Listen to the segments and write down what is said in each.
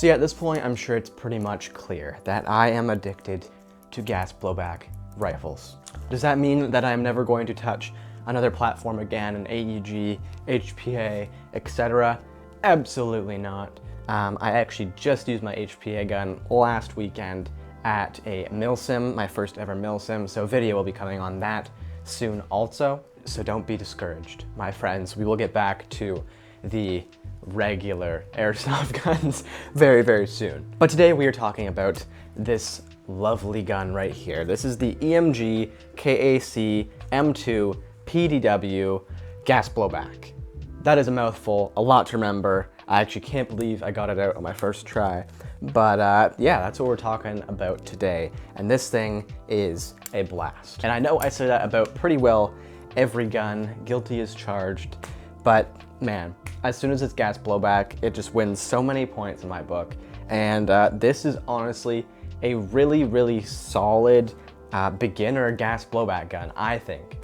So yeah, at this point, I'm sure it's pretty much clear that I am addicted to gas blowback rifles. Does that mean that I'm never going to touch another platform again, an AEG, HPA, etc.? Absolutely not. I actually just used my HPA gun last weekend at a milsim, my first ever milsim, so video will be coming on that soon also. So don't be discouraged, my friends. We will get back to the regular airsoft guns very, very soon. But today we are talking about this lovely gun right here. This is the EMG KAC M2 PDW gas blowback. That is a mouthful, a lot to remember. I actually can't believe I got it out on my first try. But yeah, that's what we're talking about today. And this thing is a blast. And I know I say that about pretty well every gun, guilty as charged, but man, as soon as it's gas blowback, it just wins so many points in my book. And this is honestly a really, really solid beginner gas blowback gun, I think.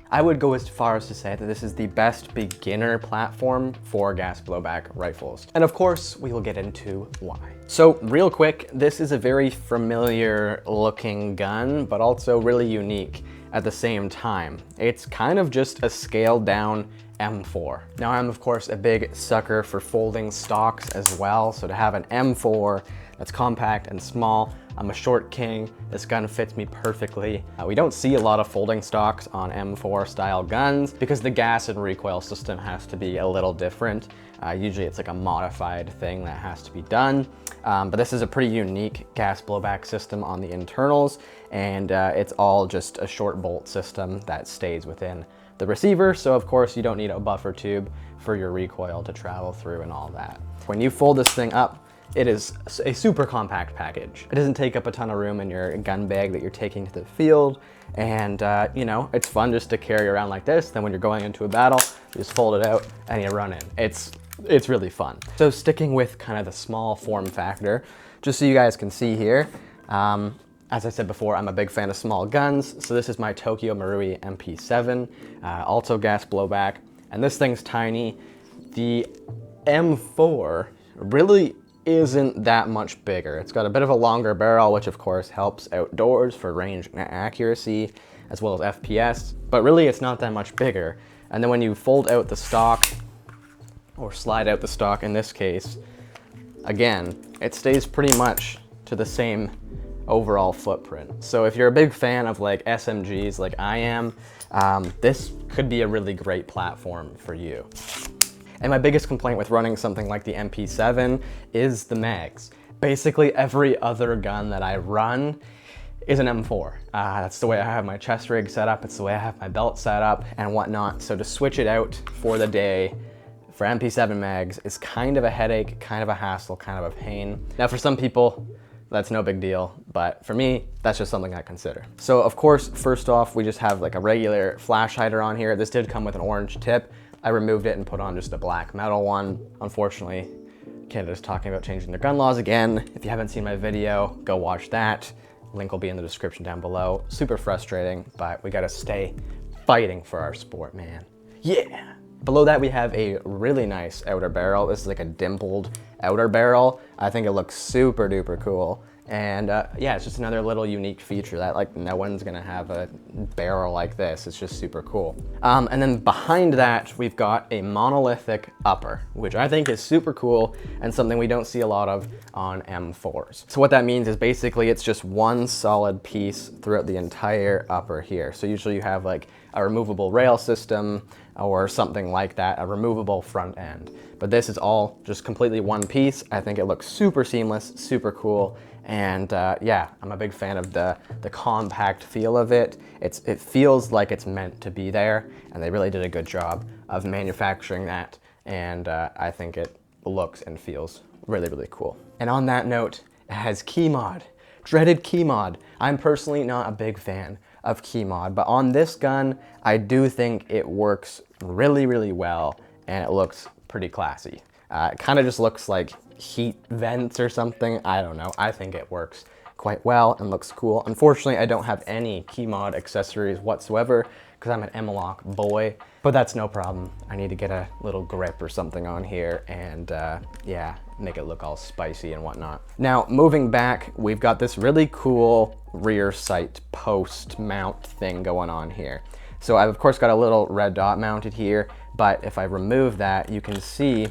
I would go as far as to say that this is the best beginner platform for gas blowback rifles. And of course, we will get into why. So real quick, this is a very familiar looking gun, but also really unique at the same time. It's kind of just a scaled down M4. Now I'm of course a big sucker for folding stocks as well. So to have an M4 that's compact and small, I'm a short king. This gun fits me perfectly. We don't see a lot of folding stocks on M4 style guns because the gas and recoil system has to be a little different. Usually it's like a modified thing that has to be done. But this is a pretty unique gas blowback system on the internals, and it's all just a short bolt system that stays within the receiver. So of course you don't need a buffer tube for your recoil to travel through and all that. When you fold this thing up, it is a super compact package. It doesn't take up a ton of room in your gun bag that you're taking to the field. And you know, it's fun just to carry around like this. Then when you're going into a battle, you just fold it out and you run in. It's really fun. So sticking with kind of the small form factor, just so you guys can see here, as I said before, I'm a big fan of small guns. So this is my Tokyo Marui MP7, also gas blowback. And this thing's tiny. The M4 really isn't that much bigger. It's got a bit of a longer barrel, which of course helps outdoors for range and accuracy, as well as FPS, but really it's not that much bigger. And then when you fold out the stock, or slide out the stock in this case, again, it stays pretty much to the same overall footprint. So if you're a big fan of like SMGs like I am, this could be a really great platform for you. And my biggest complaint with running something like the MP7 is the mags. Basically every other gun that I run is an M4. That's the way I have my chest rig set up, it's the way I have my belt set up and whatnot. So to switch it out for the day for MP7 mags is kind of a headache, kind of a hassle, kind of a pain. Now for some people, that's no big deal, but for me, that's just something I consider. So of course, first off, we just have like a regular flash hider on here. This did come with an orange tip. I removed it and put on just a black metal one. Unfortunately, Canada's talking about changing their gun laws again. If you haven't seen my video, go watch that. Link will be in the description down below. Super frustrating, but we gotta stay fighting for our sport, man. Yeah! Below that, we have a really nice outer barrel. This is like a dimpled outer barrel. I think it looks super duper cool. And yeah, it's just another little unique feature that like no one's gonna have a barrel like this. It's just super cool. And then behind that, we've got a monolithic upper, which I think is super cool and something we don't see a lot of on M4s. So what that means is basically it's just one solid piece throughout the entire upper here. So usually you have like a removable rail system or something like that, a removable front end. But this is all just completely one piece. I think it looks super seamless, super cool. And yeah, I'm a big fan of the compact feel of it. It feels like it's meant to be there, and they really did a good job of manufacturing that. And I think it looks and feels really, really cool. And on that note, it has key mod, dreaded key mod. I'm personally not a big fan of key mod, but on this gun, I do think it works really, really well, and it looks pretty classy. It kind of just looks like heat vents or something. I don't know. I think it works quite well and looks cool. Unfortunately, I don't have any key mod accessories whatsoever because I'm an M-LOK boy. but that's no problem. I need to get a little grip or something on here and yeah, make it look all spicy and whatnot. Now, moving back, we've got this really cool rear sight post mount thing going on here. So I've of course got a little red dot mounted here, but if I remove that, you can see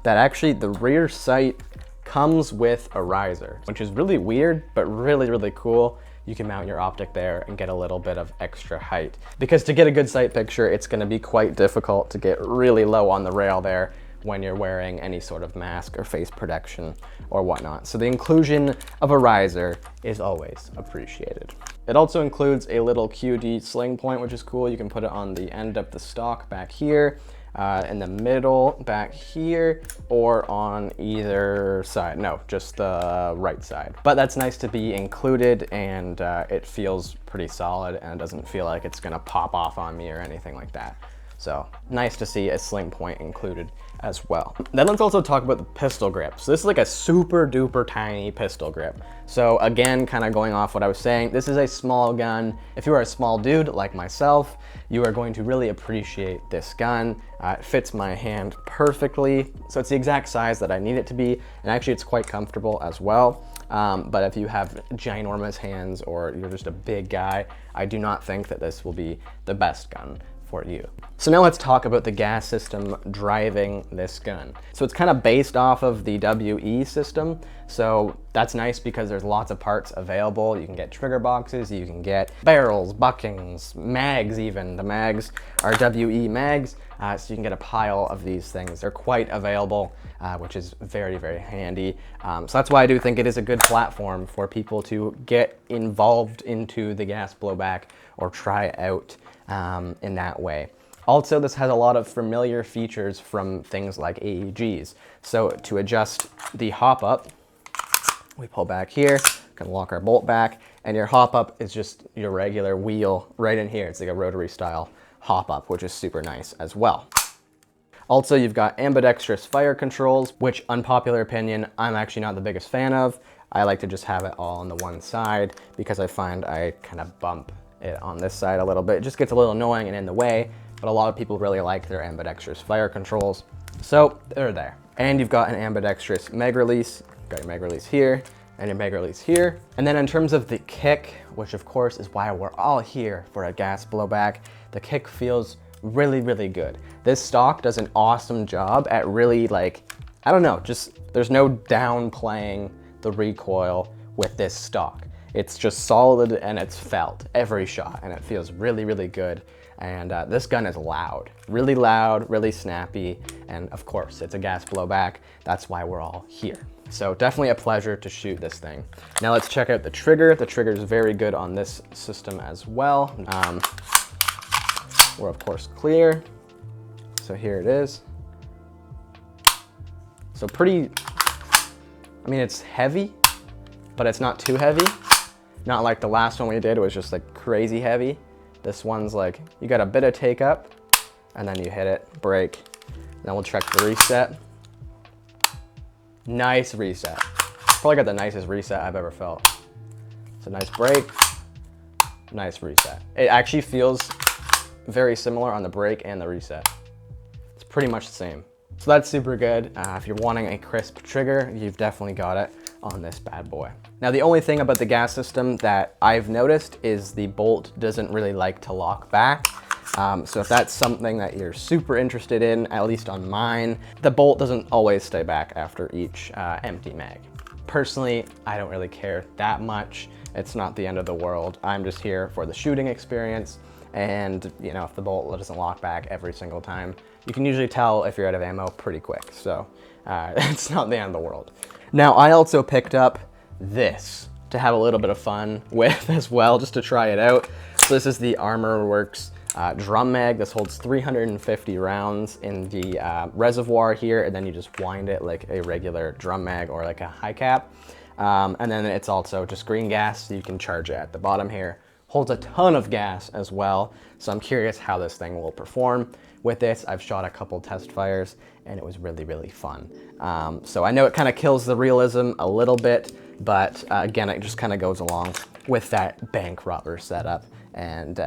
that actually the rear sight comes with a riser, which is really weird, but really, really cool. You can mount your optic there and get a little bit of extra height. Because to get a good sight picture, it's gonna be quite difficult to get really low on the rail there when you're wearing any sort of mask or face protection or whatnot. So the inclusion of a riser is always appreciated. It also includes a little QD sling point, which is cool. You can put it on the end of the stock back here, in the middle back here, or on either side. No, just the right side. But that's nice to be included, and it feels pretty solid and it doesn't feel like it's gonna pop off on me or anything like that. So nice to see a sling point included as well. Then let's also talk about the pistol grip. So this is like a super duper tiny pistol grip. So again, kind of going off what I was saying, this is a small gun. If you are a small dude like myself, you are going to really appreciate this gun. It fits my hand perfectly. So it's the exact size that I need it to be. And actually it's quite comfortable as well. But if you have ginormous hands or you're just a big guy, I do not think that this will be the best gun for you. So now let's talk about the gas system driving this gun. So it's kind of based off of the WE system. So that's nice because there's lots of parts available. You can get trigger boxes, you can get barrels, buckings, mags even. The mags are WE mags, so you can get a pile of these things. They're quite available, which is very, very handy. So that's why I do think it is a good platform for people to get involved into the gas blowback or try out in that way. Also, this has a lot of familiar features from things like AEGs. So to adjust the hop up, we pull back here, can lock our bolt back, and your hop up is just your regular wheel right in here. It's like a rotary style hop up, which is super nice as well. Also, you've got ambidextrous fire controls, which, unpopular opinion, I'm actually not the biggest fan of. I like to just have it all on the one side because I find I kind of bump it on this side a little bit. It just gets a little annoying and in the way, but a lot of people really like their ambidextrous fire controls. So they're there. And you've got an ambidextrous mag release. You've got your mag release here and your mag release here. And then in terms of the kick, which of course is why we're all here for a gas blowback, the kick feels really, really good. This stock does an awesome job at really, like, I don't know, just there's no downplaying the recoil with this stock. It's just solid and it's felt every shot, and it feels really, really good. And this gun is loud, really snappy. And of course, it's a gas blowback. That's why we're all here. So definitely a pleasure to shoot this thing. Now let's check out the trigger. The trigger is very good on this system as well. We're of course clear. So here it is. So pretty, I mean, it's heavy, but it's not too heavy. Not like the last one we did, it was just like crazy heavy. This one's like, you got a bit of take up and then you hit it, brake. Then we'll check the reset. Nice reset. Probably got the nicest reset I've ever felt. It's a nice brake, nice reset. It actually feels very similar on the brake and the reset. It's pretty much the same. So that's super good. If you're wanting a crisp trigger, you've definitely got it on this bad boy. Now, the only thing about the gas system that I've noticed is the bolt doesn't really like to lock back. So if that's something that you're super interested in, at least on mine, the bolt doesn't always stay back after each empty mag. Personally, I don't really care that much. It's not the end of the world. I'm just here for the shooting experience. And you know, if the bolt doesn't lock back every single time, you can usually tell if you're out of ammo pretty quick. So it's not the end of the world. Now, I also picked up this to have a little bit of fun with as well, just to try it out. So this is the Armor Works drum mag. This holds 350 rounds in the reservoir here, and then you just wind it like a regular drum mag or like a high cap. And then it's also just green gas, so you can charge it at the bottom here. Holds a ton of gas as well, so I'm curious how this thing will perform. With this, I've shot a couple test fires, and it was really, really fun. So I know it kind of kills the realism a little bit, but again, it just kind of goes along with that bank robber setup, and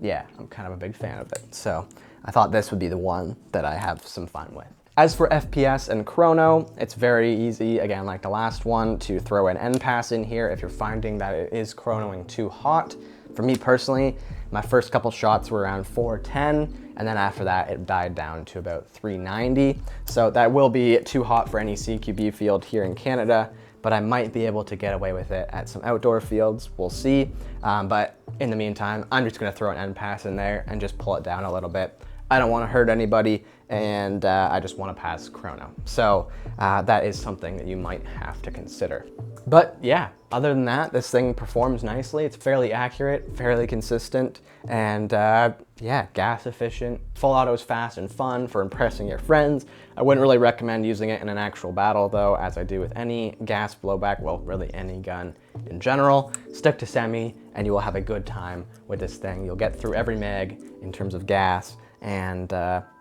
yeah, I'm kind of a big fan of it. So I thought this would be the one that I have some fun with. As for FPS and chrono, it's very easy, again, like the last one, to throw an end pass in here if you're finding that it is chronoing too hot. For me personally, my first couple shots were around 410, and then after that, it died down to about 390. So that will be too hot for any CQB field here in Canada, but I might be able to get away with it at some outdoor fields. We'll see. But in the meantime, I'm just gonna throw an end pass in there and just pull it down a little bit. I don't want to hurt anybody, and I just want to pass chrono. So that is something that you might have to consider. But yeah, other than that, this thing performs nicely. It's fairly accurate, fairly consistent, and yeah, gas efficient. Full auto is fast and fun for impressing your friends. I wouldn't really recommend using it in an actual battle though, as I do with any gas blowback, well, really any gun in general. Stick to semi, and you will have a good time with this thing. You'll get through every mag in terms of gas, and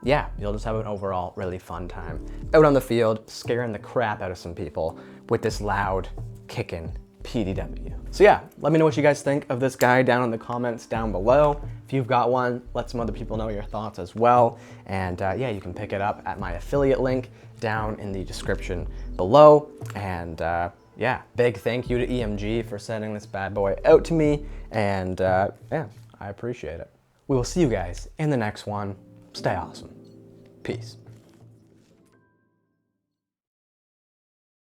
yeah, you'll just have an overall really fun time out on the field, scaring the crap out of some people with this loud, kicking PDW. So yeah, let me know what you guys think of this guy down in the comments down below. If you've got one, let some other people know your thoughts as well. And yeah, you can pick it up at my affiliate link down in the description below. And yeah, big thank you to EMG for sending this bad boy out to me. And yeah, I appreciate it. We will see you guys in the next one. Stay awesome. Peace.